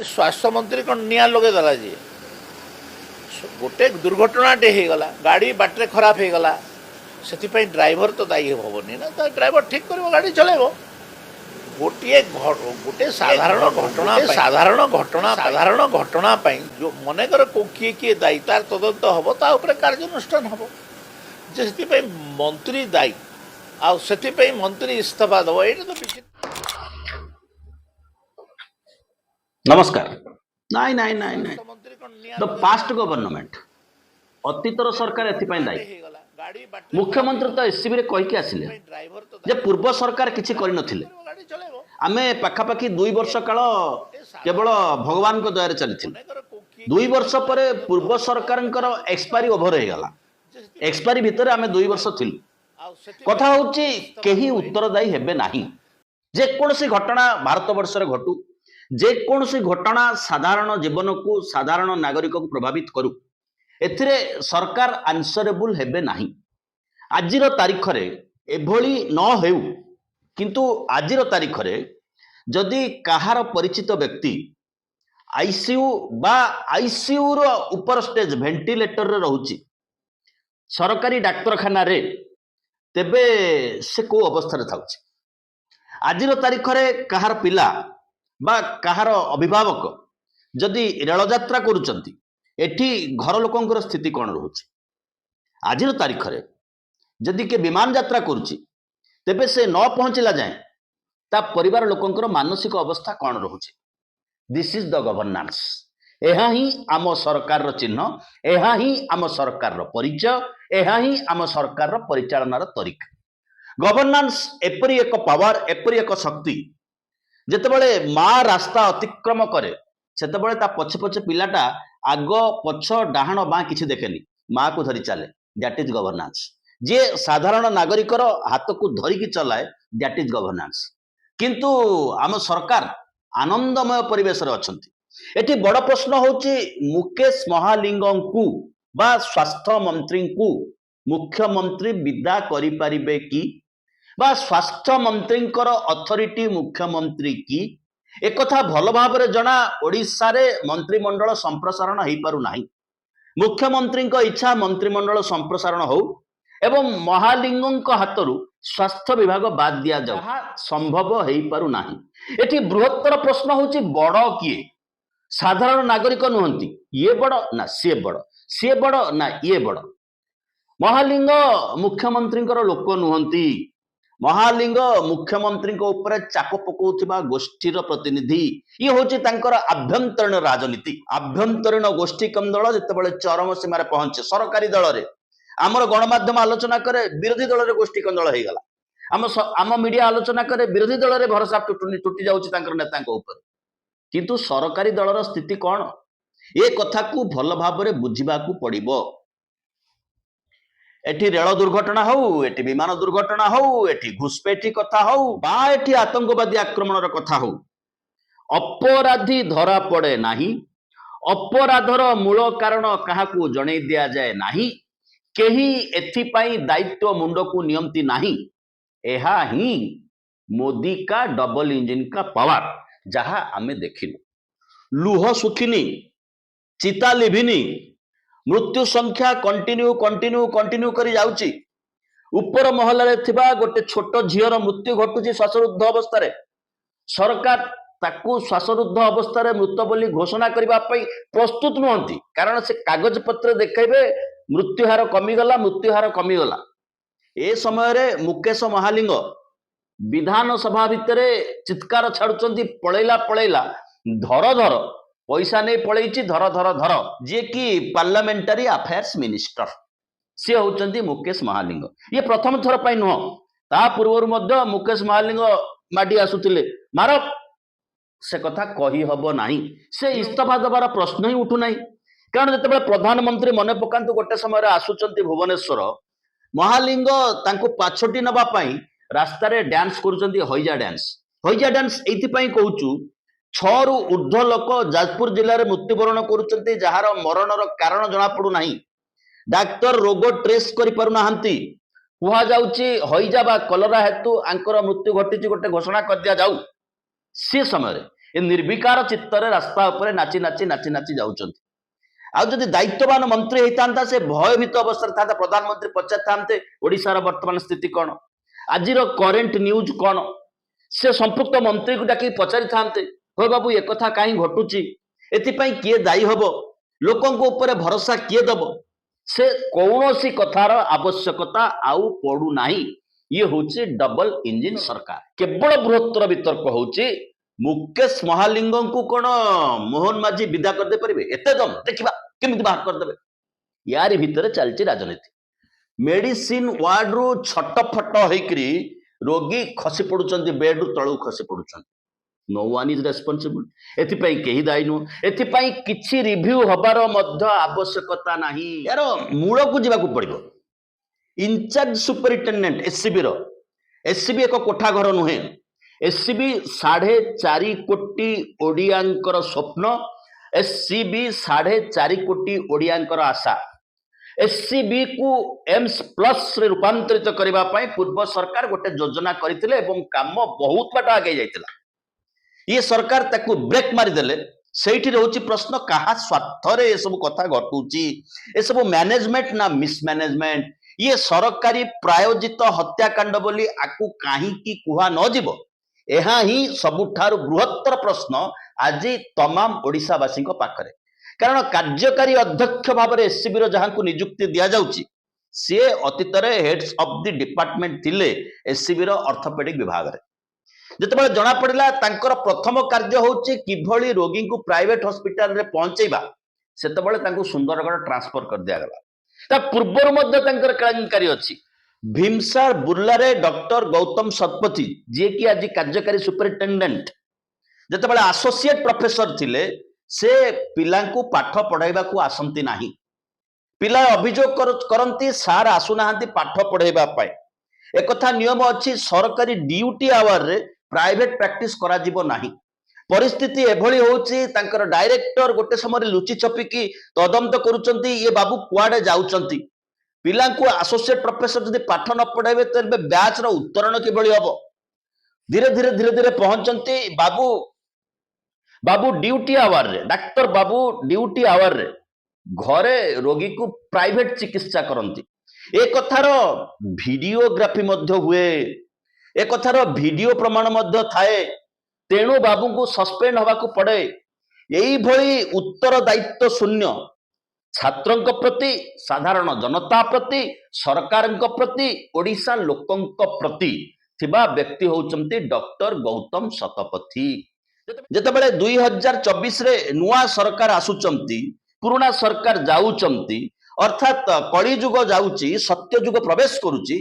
स्वास्थ्य मंत्री कौन निया लगे देला जी गोटे दुर्घटनाटे हो गला गाड़ी बाटे खराब हो गला से ड्राइवर तो दायी हेनी ना तो ड्राइवर ठीक कर गाड़ी चलेबो गोटे साधारण घटना जो मनकर किए किए दायी तार तदंत हम कार्यानुष्ठान हम जे मंत्री दायी आउ मंत्री इस्तीफा दब ये तो नमस्कार नाई नाई नाई नाई द पास्ट गवर्नमेंट अतीतर सरकार एथिपाई दायी मुख्यमंत्री तो एससीबी रे कहिके आसिले जे पूर्व सरकार किछि करि नथिले आमे पाखापाखी 2 वर्ष काल केवल भगवान को दया रे चलिथिले 2 वर्ष परे पूर्व सरकारंकर एक्सपायरी ओभर हे गला एक्सपायरी भितर आमे 2 वर्ष थिलु कथा होची केही उत्तरदायी हेबे नाही जे कोनसी घटना भारत वर्ष रे घटू जे कोनसी घटना साधारण जीवन को साधारण नागरिक को प्रभावित करू एथिरे सरकार आंसरेबल हेबे नाही आजिर तारीख रे एभली न हेउ किंतु आजिर तारीख रे जदि काहार परिचित व्यक्ति आईसीयू बा आईसीयू रो ऊपर स्टेज वेंटिलेटर रे रहउची सरकारी डाक्तरखाना रे तेबे से को अवस्था रे थाउची आजिर तारीख रे काहार पिला बा काहार अभिभावक जदि रेल यात्रा करूचंती एठी घर लोकंकर स्थिति कौन रोचे आजिर तारीख रे जदि के विमान यात्रा करुची तेबे से न पहुंचला जाए ता परिवार लोकंकर मानसिक अवस्था कौन रोचे दिस इज द गवर्नेंस एहा ही आम सरकार रो चिन्ह एहा ही आम सरकार रो परिचय एहा ही आम सरकार रो परिचालनार तरीका गवर्नेंस एपरी एक पावर एपरी एक शक्ति जेतेबेले माँ रास्ता अतिक्रम करे सेतेबेले ता पछे पछे पिलाटा आग पछ डाहाण बाँ किछि देखेनी माँ को धरी चले दैट इज गवर्नेंस जे साधारण नागरिकर हाथ को धरिकी चलाए दैट इज गवर्नेंस किंतु आम सरकार आनंदमय परिवेश रे अछंती एठी बड़ प्रश्न होची मुकेश महालिंगम को बा स्वास्थ्य मंत्री को मुख्यमंत्री विदा करि परिबे की बा स्वास्थ्य मंत्रींकर अथॉरिटी मुख्यमंत्री की एक कथा भल भाव जना ओडिशा रे मंत्रिमंडल संप्रसारण हो पारु नाही मुख्यमंत्री इच्छा मंत्रिमंडल संप्रसारण हो एवं महालिंगों हाथरू स्वास्थ्य विभाग बाद दिया जाऊ संभव हो पारु नाही एठी बृहत्तर प्रश्न होची बड़ किए साधारण नागरिक नुहंती ये बड़ ना सी बड़ ना ये बड़ महालिंग मुख्यमंत्री लोक नुहंती महालिंग मुख्यमंत्री ऊपर चाप पकाउथिबा गोष्ठीर प्रतिनिधि ये होची तांकर आभ्यंतरीण राजनीति आभ्यंतरीण गोष्ठी कमदल जेतेबेले चरम सीमार पहुंचे सरकारी दल रे आमर गणमाध्यम आलोचना करे विरोधी दल रे गोष्ठी कमदल हो गला आम मीडिया आलोचना करे विरोधी दल रे भरोसा टूटी जाउची तांकर नेतांक ऊपर किंतु सरकारी दलर स्थिति कौन ए कथा को भल भाव रे बुझिबाकू पड़िबो एठी रेल दुर्घटना हो एठी विमान दुर्घटना हो एठी घुसपैठी कथा हो बा एठी आतंकवादी आक्रमण कथा हो अपराधी धरा पड़े नाही अपराधर मूल कारण काहाकू जणै दिया जाए नाही केही एथिपाई दायित्व मुंड को नियमती नाही एहा ही मोदी का डबल इंजन का पावर जहा आमे देखिनु लुह सुखिनी चिता लिभिनी मृत्यु संख्या कंटिन्यू करी जाउची ऊपर महल थिबा गोटे छोट झीर मृत्यु घटुची श्वासरुद्ध अवस्था रे सरकार ताकू श्वासरुद्ध अवस्था रे मृत बोली घोषणा करबा पई प्रस्तुत नहंती कारण से कागज पत्र देखाइबे मृत्युहार कमिगला ए समय रे मुकेश महालिंग विधानसभा भितरे चित्कार छाड़ुचंती पळैला धर पैसा नहीं पलैची धर जे कि पार्लियामेंटारी अफेयर्स मिनिस्टर सी होचंती मुकेश महालिंग ये प्रथम थर पाई नुह ता पूर्व मुकेश महालिंग माडी आसुतिले मार से कथा कही हबो नाही से इस्तीफा देवार प्रश्न ही उठू नाही कारण जेतेबेले प्रधानमंत्री मने पकांतु गोटे समय आसुचंती भुवनेश्वर महालिंग तांको पाछटी नबा पई रास्ता रे डांस करूचंती हईजा डांस एथि पई कहूचु 6 रु ऊर्ध्व लोक जाजपुर जिले में मृत्युवरण करुचंती जार मरणर कारण जना पड़ू नाही डाक्तर रोग ट्रेस करि पारु नाहंती कुहा जाउची हईजा बा कलरा हेतु आंकर मृत्यु घटी गोटे घोषणा कर दिया जाऊ से समय ଏ ନିର୍ବିକାର ଚିତ୍ତରେ ରାସ୍ତା ଉପରେ ନାଚି ନାଚି ନାଚି ନାଚି ଯାଉଛନ୍ତି। ଆଉ ଯଦି ଦାୟିତ୍ୱବାନ ମନ୍ତ୍ରୀ ହେଇଥାନ୍ତା ସେ ଭୟଭୀତ ଅବସ୍ଥାରେ ଥାନ୍ତା, ପ୍ରଧାନମନ୍ତ୍ରୀ ପଚାରିଥାନ୍ତେ ଓଡ଼ିଶାର ବର୍ତ୍ତମାନ ସ୍ଥିତି କ'ଣ, ଆଜିର କରେଣ୍ଟ ନ୍ୟୁଜ୍ କ'ଣ, ସେ ସମ୍ପୃକ୍ତ ମନ୍ତ୍ରୀକୁ ଡାକି ପଚାରିଥାନ୍ତେ ହେ ବାବୁ ଏକଥା କାହିଁ ଘଟୁଛି, ଏଥିପାଇଁ କିଏ ଦାୟୀ ହବ, ଲୋକଙ୍କ ଉପରେ ଭରସା କିଏ ଦବ। ସେ କୌଣସି କଥାର ଆବଶ୍ୟକତା ଆଉ ପଡୁନାହିଁ। ଇଏ ହଉଛି ଡବଲ ଇଞ୍ଜିନ ସରକାର। କେବଳ ବୃହତ୍ତର ବିତର୍କ ହଉଛି ମୁକେଶ ମହାଲିଙ୍ଗଙ୍କୁ କ'ଣ ମୋହନ ମାଝୀ ବିଦା କରିଦେଇ ପାରିବେ? ଏତେ ଦମ, ଦେଖିବା କେମିତି ବାହାର କରିଦେବେ। ୟାରି ଭିତରେ ଚାଲିଛି ରାଜନୀତି। ମେଡିସିନ ୱାର୍ଡରୁ ଛଟଫଟ ହେଇକରି ରୋଗୀ ଖସି ପଡୁଛନ୍ତି, ବେଡରୁ ତଳକୁ ଖସି ପଡୁଛନ୍ତି। No one is responsible. एथिपाई केही दायी नुह, एथिपाई किछि रिव्यू हबार मध्य आवश्यकता नाही। यार मूल को जीवाकू पड़िबो। इंचार्ज सुपरिटेंडेंट एससीबी रो, एससीबी एक कोठा घर नुहे, एससीबी 4.5 कोटी ओडियांकर स्वप्न, एससीबी 4.5 कोटी ओडियांकर आशा। एससीबी को एम्स प्लस रे रूपांतरित करबा पई पूर्व सरकार गोटे योजना करथिले एवं काम बहुत बाट आगे जाइतिला। ये सरकार ताकू ब्रेक मारिदेले। सेठी रहउची प्रश्न कहा स्वार्थ रे ए सब कथा घटुची, ए सब मैनेजमेंट ना मिसमैनेजमेंट, ये सरकारी प्रायोजित हत्याकांड बोली आकू काहे की कुहा न जीवो। एहा ही सबुठारु बृहत्तर प्रश्न आज तमाम ओडिशावासी पाखरे। कारण कार्यकारी अध्यक्ष भाव में एससीबी जहां को नियुक्ति दिया जाउची, सी अतीत हेड्स ऑफ द डिपार्टमेंट थिले एससीबी ऑर्थोपेडिक विभाग रे। जितेबाला जना पड़िला तांकर प्रथम कार्य होची किभली रोगी को प्राइवेट हॉस्पिटल रे पहुंचेबा, सेतेबेले तांको सुंदरगढ़ ट्रांसफर कर दिया गला। ता पूर्वर मध्य तांकर केलेंकारी अछि। भीमसार बुर्ला रे डॉक्टर गौतम शतपथी जे कि आज कार्यकारी सुपरिटेंडेंट जितेबाला एसोसिएट प्रोफेसर थिले, से पिला को पाठ पढ़ाइबा को आसंती नाही। पिला अभियोग करंती सार आसुनाहांती पाठ पढ़ाइबा पाए। एक कथा नियम अछि सरकारी ड्यूटी आवर रे प्राइवेट प्रैक्टिस करा जीवो नाही। परिस्थिति एभली होची तांकर डायरेक्टर गोटे समय लुचि छपिकी तदंत करूचंती, ये बाबू कुआडे जाउचंती। पिला को एसोसिएट प्रोफेसर जदि पाठ न पढ़ाइबे तबे बैच रो उत्तरण किभली हबो। धीरे धीरे पहुंचंती बाबू बाबू ड्यूटी आवर रे, डाक्टर बाबू ड्यूटी आवर रे घरे रोगी को प्राइवेट चिकित्सा करंती। ए कथार भिडियोग्राफी मध्य हुए, ए कथार वीडियो प्रमाण मध्य थाए। तेणु बाबू को सस्पेंड हवा को पड़े। यही भली उत्तरदायित्व शून्य छात्रों प्रति, साधारण जनता प्रति, सरकार प्रति, ओडिशा लोकों प्रति थिबा व्यक्ति होचंती डॉक्टर गौतम शतपथी। जेतेबेले 2024 रे नुआ सरकार आसुचंती, पुराना सरकार जाउचंती, अर्थात कली जुग जाउची, सत्य जुग प्रवेश करूची,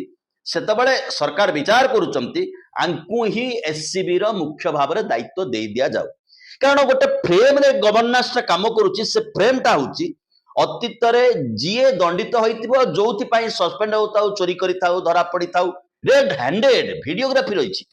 सेतेबेले सरकार विचार करूचंती आंकु ही एससीबी रो मुख्य भाव रे दायित्व दे दिया जाऊ। कारण गोटे फ्रेम रे गवर्नेंस रे काम करूची, से फ्रेम टा होची अतीत रे जीए दंडित होइतिबो, जोथि पई सस्पेंड होताउ, चोरी करिताउ, धरा पड़िताउ, रेड हैंडेड वीडियोग्राफी रहिची,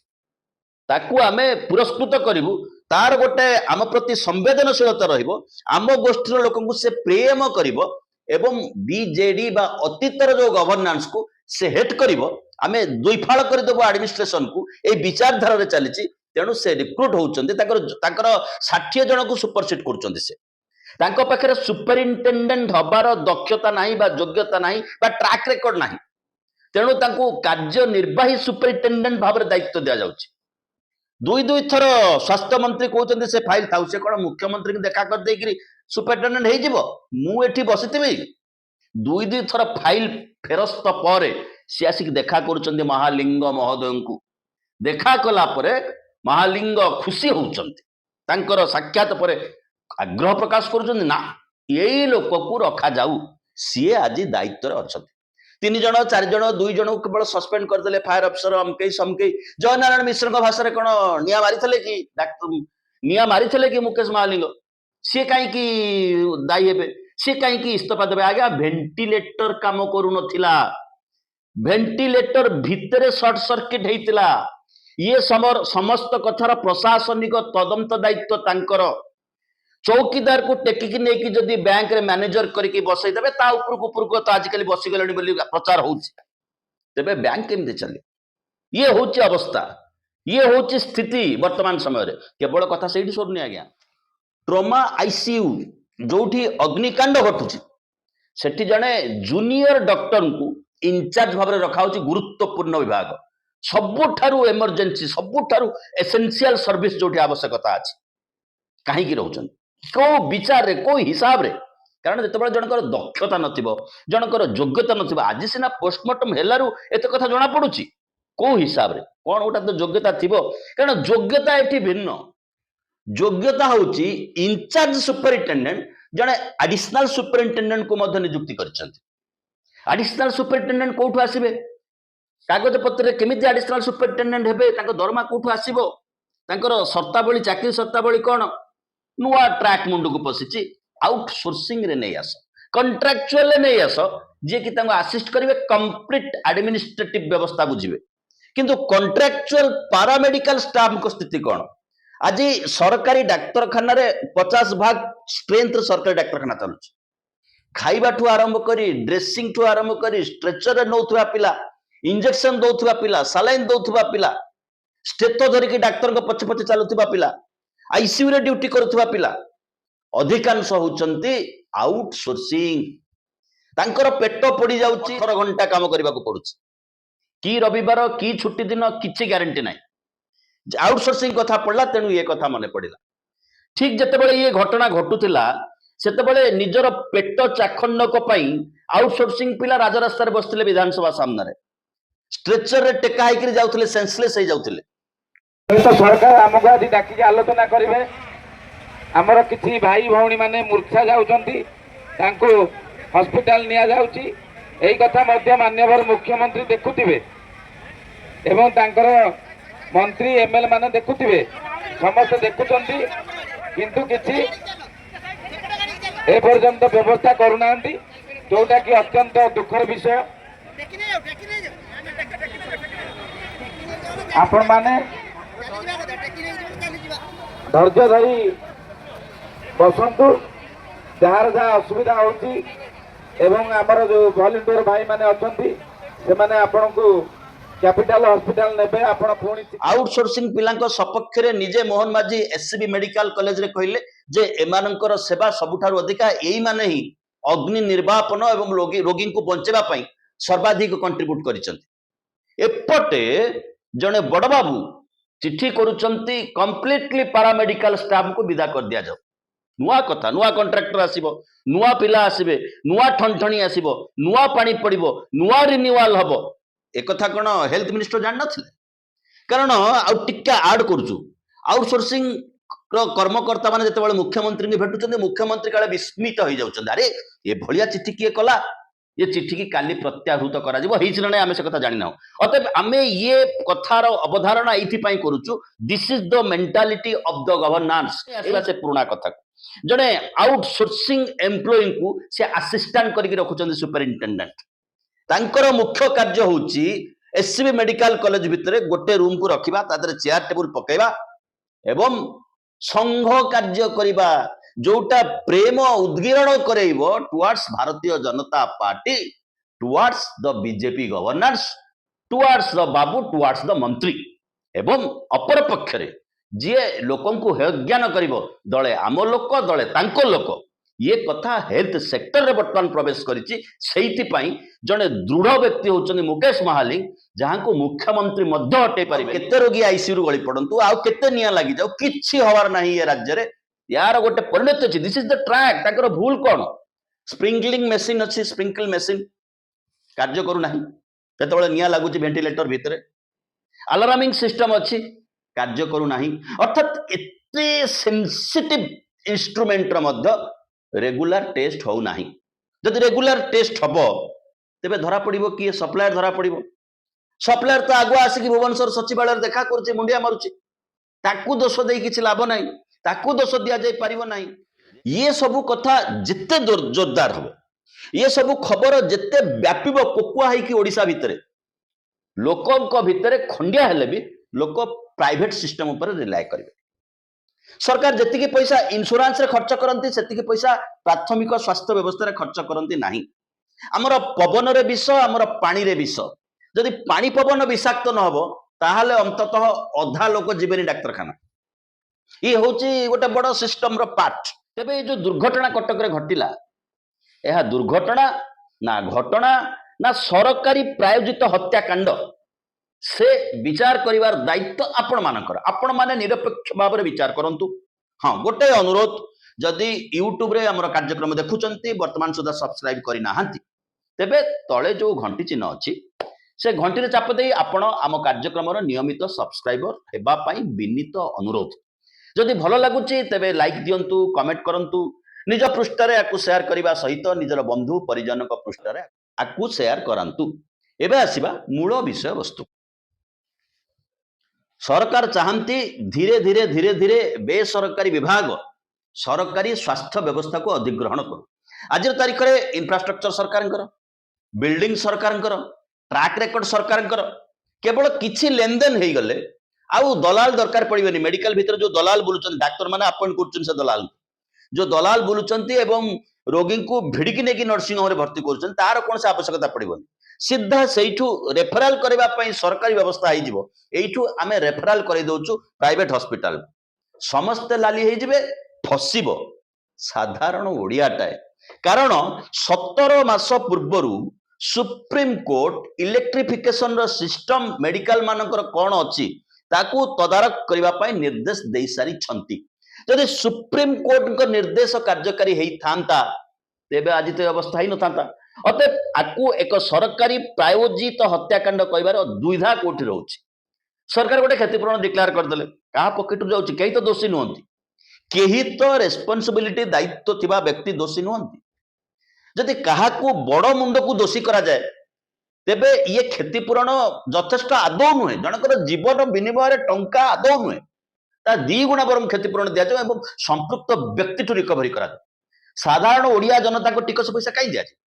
ताकू आमे पुरस्कृत करिवु। तार गोटे आम प्रति संवेदनशीलता रहिबो, आम गोष्ठीर लोकंकु से प्रेम करिवो एवं बीजेडी बा अतीतर जो गवर्नेंस को से हेट करिवो। आमे दुईफाळ करि देबो एडमिनिस्ट्रेशन को, ए विचारधारा रे चलीची। तेणु से रिक्रूट होउचंदी, ताकर 60 जन को सुपरसीट करूचंदी। से तांको पाखरे सुपरिटेंडेंट हबार दक्षता नाही बा योग्यता नाही बा ट्रैक रिकॉर्ड नाही। तेणु तांको कार्यनिर्वाही सुपरिटेंडेंट भाव रे दायित्व दिया जाउची। दुई थर स्वास्थ्य मंत्री कहते से फाइल था, से कौन मुख्यमंत्री देखा कर देकरी सुपरिटेंडेंट हो जीवो, मु एठी बसिथिबी। दुई थर फाइल फेरस्त पर सी आसिक देखा करुचंदी महालिंग महोदय को। देखा कला परे महालिंग खुशी होउचंती, तांकर साक्षात पर आग्रह प्रकाश करुचंदी ना यही लोक को रखा जाऊ, सी आज दायित्व रे अछंती। 3 जन 4 जन 2 जन केवल सस्पेंड करदेले, फायर अफसर अमके समके। जयनारायण मिश्र भाषा कौन निया मारी कि डाक्टर निया मारी कि मुकेश महालिंग, सी कहीं दायी हे, सी कहीं इस्तीफा देवे? आज्ञा वेंटिलेटर काम करू नथिला, वेंटिलेटर भितरे शॉर्ट सर्किट होइतिला। ये समस्त कथार प्रशासनिक तदंत दायित्व तांकर। चौकीदार को टेकिकी नेकी जदि बैंक रे मैनेजर करके बसई देबे, ता ऊपर को तो आजिकल बसीगले बोली प्रचार होउछि, तेबे बैंक केमते चले? ये होउछि अवस्था। ये हूँ स्थिति वर्तमान समय रे केवल कथा से सरुनी आज्ञा ट्रोमा आईसीयू जो अग्निकांड घटुची सेठी जड़े जूनियर डॉक्टर को इनचार्ज भाव में रखा गुरुत्वपूर्ण विभाग सबुठारु एमरजेंसी सबुठारु एसेंशियल सर्विस जो आवश्यकता अच्छी कहीं रोचन कौ विचार रे कौ हिसाब रे कारण जो जनकर दक्षता नथिबो जनकर योग्यता नथिबो आज सिना पोस्टमार्टम हेलारू एत कथा जना पड़ुची कौ हिसाब रे कौन गोटा तो योग्यता थिबो कारण योग्यता एठी भिन्न योग्यता होची इनचार्ज सुपरिटेंडेंट जड़े एडिशनल सुपरिटेंडेंट को मध्य नियुक्ति करछंती एडिशनल सुपरिटेंडेंट कोठु आसीबे कागज पत्र केमिति एडिशनल सुपरिटेंडेंट हेबे तांको दरमा कोठु आसीबो तांकर शर्तावली चाकरी शर्तावली कोन नुआ ट्रैक मुंड को पसिची आउटसोर्सिंग रे नै आस कॉन्ट्रैक्चुअल रे नै आस जे कि तांको असिस्ट करिवे कंप्लीट एडमिनिस्ट्रेटिव व्यवस्था बुझिबे किंतु कॉन्ट्रैक्चुअल पैरामेडिकल स्टाफ को स्थिति कोन आज सरकारी डाक्तरखाना रे 50% स्ट्रेंथ सरकारी डाक्तरखाना चलुची खाइबा ठू आरंभ करी ड्रेसिंग ठू आरंभ करी स्ट्रेचर रे नौथुवा पिला इंजेक्शन दौथुवा पिला सालाइन दौथुवा पिला स्टेथो धरिकी डाक्तर पछे पछे चलुथुवा पिला आईसीयू रे ड्यूटी करुथुवा पिला अधिकांश होचंती आउटसोर्सिंग तांकर पेट पड़ी जाउची 18 घंटा काम करबा को पड़ुची की रविवार की छुट्टी दिन किछि ग्यारंटी नाही आउटसोर्सिंग कथा पड़ला तेणु ये कथा मन पड़ा ठीक जितेबाला ये घटना घटुला सेतेबाला निजर पेट चाखंडक आउटसोर्सिंग पिला राजरास्तार बसते विधानसभा सामने स्ट्रेचर रे टेका होकर जाउथले सेंसलेस हो जाउथले तो सरकार आमको आज डाकिक आलोचना करेंगे आमर किसी भाई भौणी माने मूर्छा जाउछंती तांको हॉस्पिटल निया जाउची एई कथा मध्य माननीय मुख्यमंत्री देखुथिबे एवं तांकर मंत्री एमएलए माने देखुथिबे समस्त देखुछंती किंतु किछि ए पर्यंत व्यवस्था करूनांती जोटा कि अत्यंत दुखर विषय आपण माने धैर्य धरी बसंतु जार जहाँ असुविधा होची एवं आमर जो वॉलंटियर भाई माने अछंती से माने आपण को कैपिटल हॉस्पिटल नेबे आपण पुणी आउटसोर्सिंग पिलांको सपक्ष रे निजे मोहन माझी एससीबी मेडिकल कॉलेज रे कहले जे एमानंकर सेवा सबुठारु अधिका एई माने ही अग्नि निर्वापन एवं रोगी को बंचेबा पई सर्वाधिक कंट्रीब्यूट करिसंती एपटे जने बड़ बाबू चिट्ठी करूचंती कंप्लीटली पैरामेडिकल स्टाफ को विदा कर दिया जाओ नुआ कथा नुआ कॉन्ट्रैक्टर आसीबो नुआ पिला आसीबे नुआ ठनठणी आसीबो नुआ पानी पड़िबो नुआ रिन्यूअल हबो एक कथा कोन हेल्थ मिनिस्टर जान नथिले कारण आउ टिक्का ऐड करछु आउटसोर्सिंग कर्मकर्ता माने जेतेबेले मुख्यमंत्री ने भेटुचंदी मुख्यमंत्री काले विस्मित होई जाउचंदी अरे ए भलिया चिट्ठी किए कला ये चिट्ठी की काली प्रत्याहृत करा जिवो हेइछ नै आमे से कथा जानि ना अतः आमे ये कथार अवधारणा एथि पई करूछु this is the mentality of the governance एला से पुराना कथा जने आउटसोर्सिंग एम्प्लॉई को से असिस्टेंट करके रखुचंदी सुपरिटेंडेंट तांकर मुख्य कार्य होची एससीबी मेडिकल कॉलेज भितरे गोटे रूम को रखिबा तादरे चेयर टेबल पकेबा एवं संघ कार्य करिबा जोटा प्रेम उद्गीरण करेइबो towards Bharatiya Janata party towards the BJP governance towards the Babu towards the मंत्री एवं अपर पक्षरे जी लोकन को ज्ञान करिबो दले आम लोक दले तांको लोक ये कथा हेल्थ सेक्टर रे वर्तमान प्रवेश करिछि सेइति पई जने दृढ़ व्यक्ति होचनी मुकेश महालिंग जहां को मुख्यमंत्री मध्य हटे परिबे केते रोगी आईसीयू रु गळी पडंतु आ केते निया लागि जाऊ किछि हवार नाही ये राज्य रे यार गोटे परिणत अछि दिस इज द ट्रैक ताकर भूल कोन स्प्रिंकलिंग मशीन अछि स्प्रिंकल मशीन कार्य करू नाही केतेबेले निया लागुछि वेंटिलेटर भितरे अलार्मिंग सिस्टम अछि कार्य करू नाही अर्थात एते सेंसिटिव इंस्ट्रूमेंट र मध्य रेगुलर टेस्ट हो नाही जदि रेगुलर टेस्ट हबो तेबे धरा पड़िबो कि सप्लायर धरा पड़िबो सप्लायर तो आगु आसिक भुवनेश्वर सचिवालय देखा करुचे मुंडिया मारुचे ताकू दोष दे किछि लाभ नाही ताकू दोष दिया जाय परिबो नाही ये सब कथा जिते जोरदार हो ये सब खबर जिते व्यापीबो कोकुआ है कि ओडिसा भितरे लोकंक भितरे खंडिया हेले भी लोक प्राइवेट सिस्टम ऊपर रिलाय करिवे सरकार जेतिकी पैसा इंश्योरेंस रे खर्च करंती सेतिकी पैसा प्राथमिक स्वास्थ्य व्यवस्था रे खर्च करंती नाही हमर पवन रे विष हमर पानी रे विष जदि पानी पवन विषाक्त न हबो ताहले अंततः अधा लोक जीवेनी डाक्तरखाना ये होची गोटे बड़ सिस्टम रो पार्ट। तेबे जो दुर्घटना कटक रे घटिला यह दुर्घटना ना घटना ना सरकारी प्रायोजित हत्याकांड से विचार करिवार दायित्व आपण मानकर। आपण माने निरपेक्ष भाव में विचार करंतु। हाँ गोटे अनुरोध जदि यूट्यूब रे हमर कार्यक्रम देखुचंती वर्तमान सुधा सब्सक्राइब करि नाहंती तेबे तळे जो घंटी चिन्ह अछि से घंटी रे चाप देई आपण आम कार्यक्रम नियमित सब्सक्राइबर हेबा पई विनीत अनुरोध। जदि भल लगुची तेबे लाइक दियंतु कमेंट करंतु निज पृष्ठ रे आकु शेयर करिबा सहित निजर बंधु परिजन को पृष्ठ रे आकु शेयर करंतु। एबे आसीबा मूल विषय वस्तु। सरकार चाहती धीरे धीरे धीरे धीरे बेसरकारी विभाग सरकारी स्वास्थ्य व्यवस्था को अधिग्रहण करू। आज तारीख में इंफ्रास्ट्रक्चर सरकार बिल्डिंग सरकार ट्रैक रेकर्ड सरकार केवल किसी लेन देन हो गले आउ दलाल दरकार पड़े। मेडिकल भीतर जो दलाल बुलूचन डाक्तर मैंने अपॉइंट कर से दलाल जो दलाल बुलूचन एवं रोगी को भिड़की नहीं नर्सिंग होम भर्ती कर तार कौन से आवश्यकता पड़ोनी सीधा से रेफराल करने सरकारी व्यवस्था हो आम रेफराल कर दौचु प्राइवेट हॉस्पिटल समस्ते लाली हो फसब साधारण ओडियाटाए। कारण 17 मास पूर्वर सुप्रीम कोर्ट इलेक्ट्रिफिकेशन रो सिस्टम मेडिकल मानकर कौन अच्छी ताकू तदारक करने निर्देश दे सारी छंती। जदि सुप्रीम कोर्ट को निर्देश कार्यकारी होता तेबे आज तो अवस्था ही न था। अतएव आकु एक सरकारी प्रायोजित हत्याकांड कहबार दुविधा कोठी रोचे। सरकार गोटे क्षतिपूरण डिक्लेयर करदे क्या पकेट जाऊँगी कहीं तो दोषी नुहति कहीं तो रेस्पॉन्सिबिलिटी दायित्व थिबा व्यक्ति दोषी नुहति। जदि क्या बड़ मुंड को दोषी करा जाए तेबे ये क्षतिपूरण यथेष्ट आदौ नुहे जनकर जीवन विनिमय टंका आदौ नुहे ता 2 गुणा बरम क्षतिपूरण दिया जाए संपृक्त व्यक्ति ठू रिकवरी करा साधारण ओडिया जनता को टिकस पैसा कहीं दिया जाए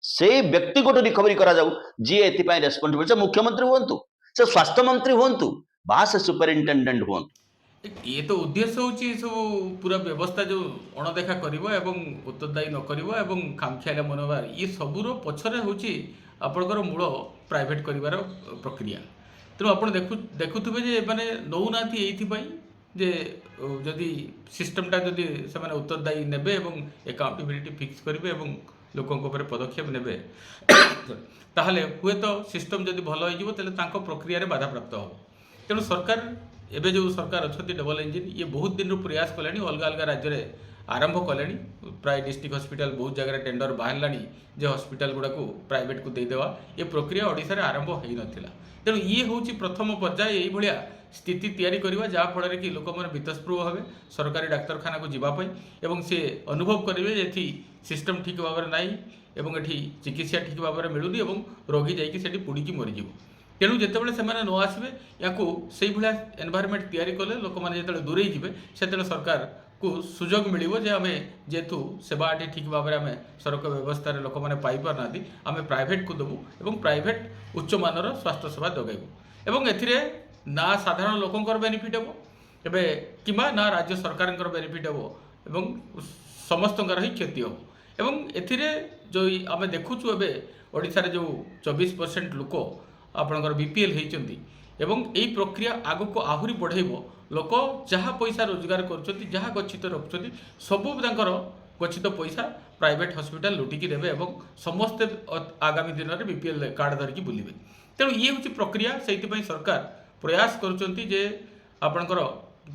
से व्यक्ति को रिकवरी करा जाऊ जी एथिपाई रेस्पॉन्सिबल से मुख्यमंत्री हुंतु से स्वास्थ्य मंत्री हुंतु बा से सुपरिटेंडेंट हुंतु। ये तो उद्देश्य होची सब पूरा व्यवस्था जो अणदेखा करिवो एवं उत्तरदायी न करिवो एवं खामखियाला मनोभाव ये सबुर पछरे होची आपनकर मूल प्राइवेट करिवार प्रक्रिया। तेणु आप देखुवे जे माने नौनाथी एइथिपाई जे जदि सिस्टमटा जदि से माने उत्तरदायी नेबे एवं एकाउंटेबिलिटी फिक्स करिवे एवं लोकंक ऊपर पदक्षेप नेबे ताहले हुए तो सिस्टम जदि भल हो तेले तांको प्रक्रिया रे बाधा प्राप्त हो। तेणु सरकार एबे जो सरकार अच्छी डबल इंजिन ये बहुत दिन प्रयास कले अलग अलग राज्य में आरंभ कले प्राय डिस्ट्रिक्ट हॉस्पिटल बहुत जगह टेंडर बाहर जे हॉस्पिटल गुड़ा को प्राइवेट को देदेवा ये प्रक्रिया ओडिशा रे आरंभ हो नाथिला। तेणु ये हूँ प्रथम पर्याय यही भाया स्थिति तैयारी करवा जहाँफल कि लोक मैंने बीतस्पृह भाव सरकारी डाक्तखाना को जीवाई एवं सी अनुभव करेंगे ये सिस्टम ठीक भाव में नाई एवं ये चिकित्सा ठीक भाव में मिलूनी और रोगी जाकि पुड़िकी मरीज। तेणु जितेबाला से न आसबे या से भाया एनवायरमेंट तैयारी कले लोक मैंने जो दूरे जी से सरकार को सुजोग मिलो जे आम जेहेतु सेवा ठीक भाव में आम सरकार व्यवस्था लोक मैंने पाइपार ना आम प्राइवेट को देवु और प्राइवेट उच्च मानर स्वास्थ्य सेवा जगैबू एवं ए ना साधारण लोकंर बेनिफिट हे एवं कि ना राज्य सरकार बेनिफिट हे एवं समस्त ही क्षति हो एवं एथिरे जो आम देखुचु एवं ओडिशा रे जो 24% लोक आपणकर बीपीएल होती एवं यही प्रक्रिया आग को आहरी बढ़ेब लोक जहाँ पैसा रोजगार कर जहाँ गच्छित रखुच्च सबू गच्छित पैसा प्राइवेट हॉस्पिटल लुटिकी देवे और समस्ते आगामी दिन में बीपीएल कार्ड धरिकी बुलिबे। तेणु ये हूँ प्रक्रिया से सरकार प्रयास करुँचे आपणकर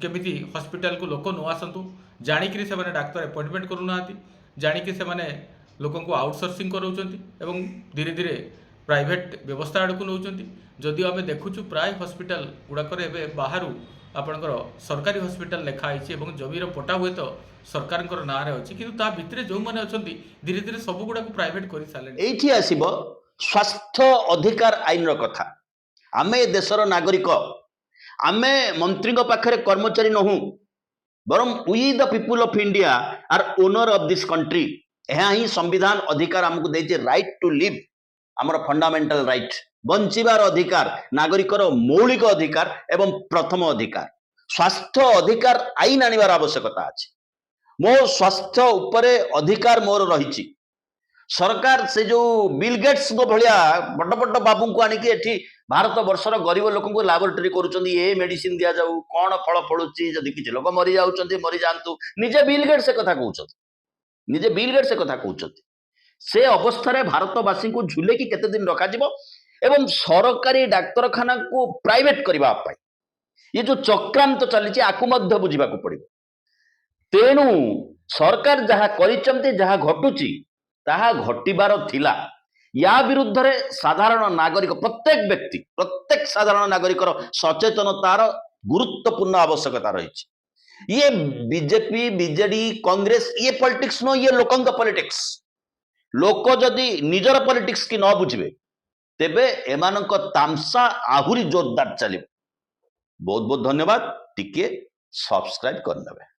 केमिति हॉस्पिटल को लोक न आसतु जाणिकी से डाक्तर अपॉइंटमेंट करूना जाणिकी से लोक आउटसोर्सिंग कराउछन्ति धीरे धीरे प्राइवेट व्यवस्था आड़ को नौ जदि आम देखुचु प्राय हॉस्पिटल गुड़ाक बाहर आपणकर सरकारी हॉस्पिटल लिखाई जमीर पटा हुए तो सरकार ना अच्छी कि भितर जो मैंने अच्छा धीरे धीरे सब गुड़ा प्राइवेट कर सारे ये आसब स्वास्थ्य अधिकार आईन कथा आमे देशर नागरिक आमे मंत्री पाखे कर्मचारी नहूँ बरम we the people of India are owner of this country. यह ही संविधान अधिकार आमको देचे राइट टू लिव आमर फंडामेंटल राइट बंचिबार अधिकार नागरिकर मौलिक अधिकार एवं प्रथम अधिकार स्वास्थ्य अधिकार आईन आनिबार आवश्यकता अछि। मो स्वास्थ्य उपरे अधिकार मोर रही सरकार से जो बिल गेट्स भलिया बड़ बड़ बाबू को आनिक एठी भारत वर्षर गरीब लोक को लाबोरेटरी करुँच ये मेडिसिन दि जाऊ कौन फल फलुची जदि किसी लोक मरी जाऊँ मरी जातु निजे बिल गेट्स कथा कहते निजे बिल गेट्स कथा कहते से अवस्था भारतवासी को झुले कि केते दिन रखा एवं सरकारी डाक्तरखाना को प्राइवेट करने ये जो चक्रांत चली आकु बुझा पड़ो तेणु सरकार जहाँ जहाँ घटुची ताहा घटिबार थिला या विरुद्ध रे साधारण नागरिक प्रत्येक व्यक्ति प्रत्येक साधारण नागरिक सचेतनतार गुरुत्वपूर्ण आवश्यकता रही ये बीजेपी बीजेडी कांग्रेस ये पॉलिटिक्स नो ये लोकंक पॉलिटिक्स लोक जदि निजर पॉलिटिक्स की न बुझे तेबे एमानक तामसा आहुरी जोरदार चलिब बहुत बहुत धन्यवाद टिके सब्सक्राइब करनेबे।